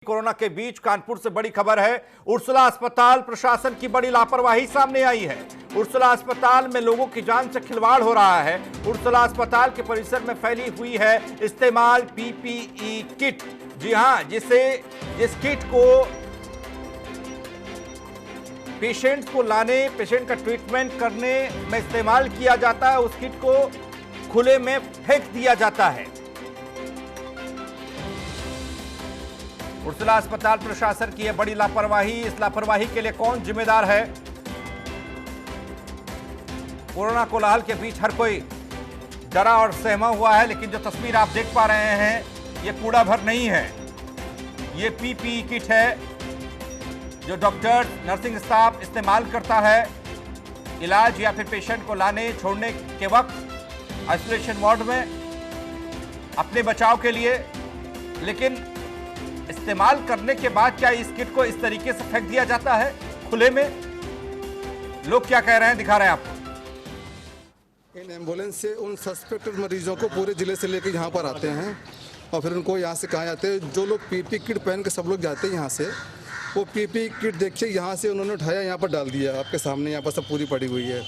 Corona के बीच कानपुर से बड़ी खबर है। उर्सुला अस्पताल प्रशासन की बड़ी लापरवाही सामने आई है। उर्सुला अस्पताल में लोगों की जान से खिलवाड़ हो रहा है। उर्सुला अस्पताल के परिसर में फैली हुई है इस्तेमाल पीपीई किट। जी हां, जिस किट को पेशेंट को लाने, पेशेंट का ट्रीटमेंट करने में इस्तेमाल किया जाता है, उस किट को खुले में फेंक दिया जाता है। उर्सुला अस्पताल प्रशासन की यह बड़ी लापरवाही। इस लापरवाही के लिए कौन जिम्मेदार है? कोरोना कोलाहल के बीच हर कोई डरा और सहमा हुआ है, लेकिन जो तस्वीर आप देख पा रहे हैं ये कूड़ा भर नहीं है। ये पीपीई किट है जो डॉक्टर, नर्सिंग स्टाफ इस्तेमाल करता है इलाज या फिर पेशेंट को लाने छोड़ने के वक्त आइसोलेशन वार्ड में अपने बचाव के लिए। लेकिन इस्तेमाल करने के बाद क्या इस किट को इस तरीके से फेंक दिया जाता है खुले में? लोग क्या कह रहे हैं दिखा रहे हैं आपको। इन एम्बुलेंस से उन सस्पेक्टेड मरीजों को पूरे जिले से लेकर यहाँ पर आते हैं और फिर उनको यहाँ से कहाँ जाते हैं। जो लोग पीपी किट पहन के सब लोग जाते हैं यहाँ से, वो पीपी किट देखिए यहाँ से उन्होंने उठाया, यहाँ पर डाल दिया आपके सामने। यहाँ पर सब पूरी पड़ी हुई है,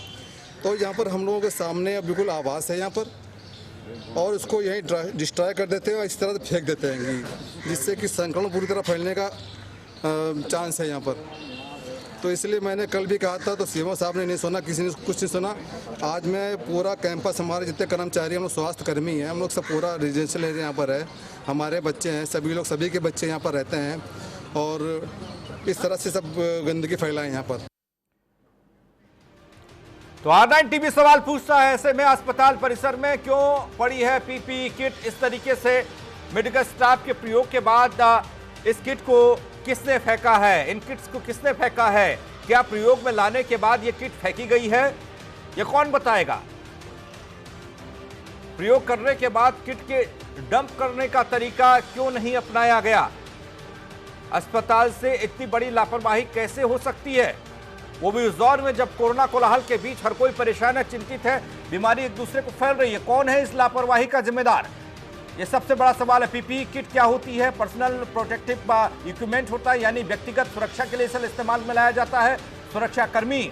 तो यहाँ पर हम लोगों के सामने बिल्कुल आवास है यहाँ पर, और उसको यहीं डिस्ट्रॉय कर देते हैं और इस तरह से फेंक देते हैं, जिससे कि संक्रमण पूरी तरह फैलने का चांस है यहाँ पर। तो इसलिए मैंने कल भी कहा था, तो सीएमओ साहब ने नहीं सुना, किसी ने कुछ नहीं सुना। आज मैं पूरा कैंपस, हमारे जितने कर्मचारी, हम लोग स्वास्थ्य कर्मी हैं, हम लोग सब पूरा रेजिडेंशियल एरिया यहाँ पर है, हमारे बच्चे हैं, सभी लोग, सभी के बच्चे यहाँ पर रहते हैं, और इस तरह से सब गंदगी फैलाए यहाँ पर। तो R9 टीवी सवाल पूछता है, ऐसे में अस्पताल परिसर में क्यों पड़ी है पीपीई किट? इस तरीके से मेडिकल स्टाफ के प्रयोग के बाद इस किट को किसने फेंका है? इन किट्स को किसने फेंका है? क्या प्रयोग में लाने के बाद ये किट फेंकी गई है? ये कौन बताएगा? प्रयोग करने के बाद किट के डंप करने का तरीका क्यों नहीं अपनाया गया? अस्पताल से इतनी बड़ी लापरवाही कैसे हो सकती है, वो भी उस दौर में जब कोरोना कोलाहल के बीच हर कोई परेशान है, चिंतित है, बीमारी एक दूसरे को फैल रही है। कौन है इस लापरवाही का जिम्मेदार? ये सबसे बड़ा सवाल है। पीपीई किट क्या होती है? पर्सनल प्रोटेक्टिव इक्विपमेंट होता है, यानी व्यक्तिगत सुरक्षा के लिए इसे इस्तेमाल में लाया जाता है। सुरक्षा कर्मी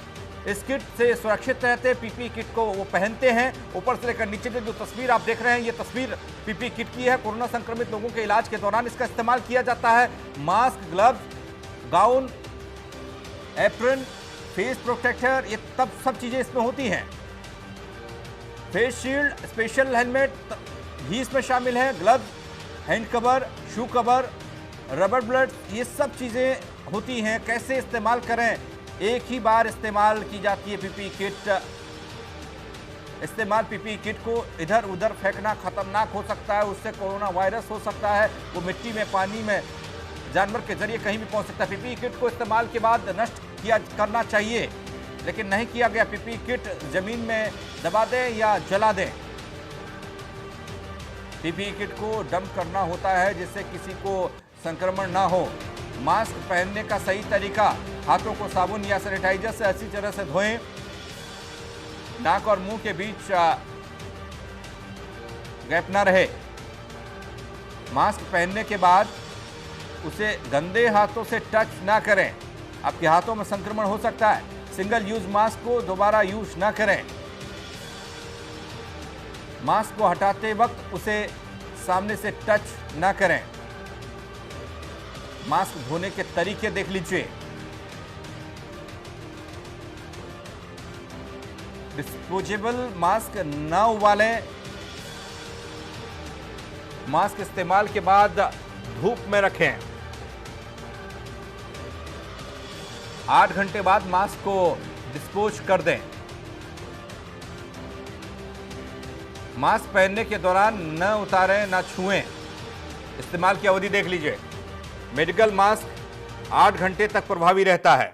इस किट से सुरक्षित रहते हैं, पीपीई किट को वो पहनते हैं। ऊपर से लेकर नीचे तक जो तस्वीर आप देख रहे हैं, ये तस्वीर पीपीई किट की है। कोरोना संक्रमित लोगों के इलाज के दौरान इसका इस्तेमाल किया जाता है। Mask, gloves, gown, apron, face protector, ये तब सब चीजें इसमें होती हैं। फेस शील्ड, स्पेशल हेलमेट भी इसमें शामिल है। Gloves, hand cover, shoe cover, rubber blade, ये सब चीजें होती हैं। कैसे इस्तेमाल करें? एक ही बार इस्तेमाल की जाती है पीपीई किट। इस्तेमाल पीपीई किट को इधर उधर फेंकना खतरनाक हो सकता है, उससे कोरोना वायरस हो सकता है, वो मिट्टी में, पानी में, जानवर के जरिए कहीं भी पहुंच सकता है। पीपीई किट को इस्तेमाल के बाद नष्ट करना चाहिए, लेकिन नहीं किया गया। पीपीई किट जमीन में दबा दें या जला दें। पीपीई किट को डंप करना होता है जिससे किसी को संक्रमण ना हो। मास्क पहनने का सही तरीका, हाथों को साबुन या सैनिटाइजर से अच्छी तरह से धोएं। नाक और मुंह के बीच गैप ना रहे। मास्क पहनने के बाद उसे गंदे हाथों से टच ना करें, आपके हाथों में संक्रमण हो सकता है। सिंगल यूज मास्क को दोबारा यूज ना करें। मास्क को हटाते वक्त उसे सामने से टच ना करें। मास्क धोने के तरीके देख लीजिए। डिस्पोजेबल मास्क ना उबालें। मास्क इस्तेमाल के बाद धूप में रखें। 8 घंटे बाद मास्क को डिस्पोज कर दें। मास्क पहनने के दौरान न उतारें, न छुएं। इस्तेमाल की अवधि देख लीजिए। मेडिकल मास्क 8 घंटे तक प्रभावी रहता है।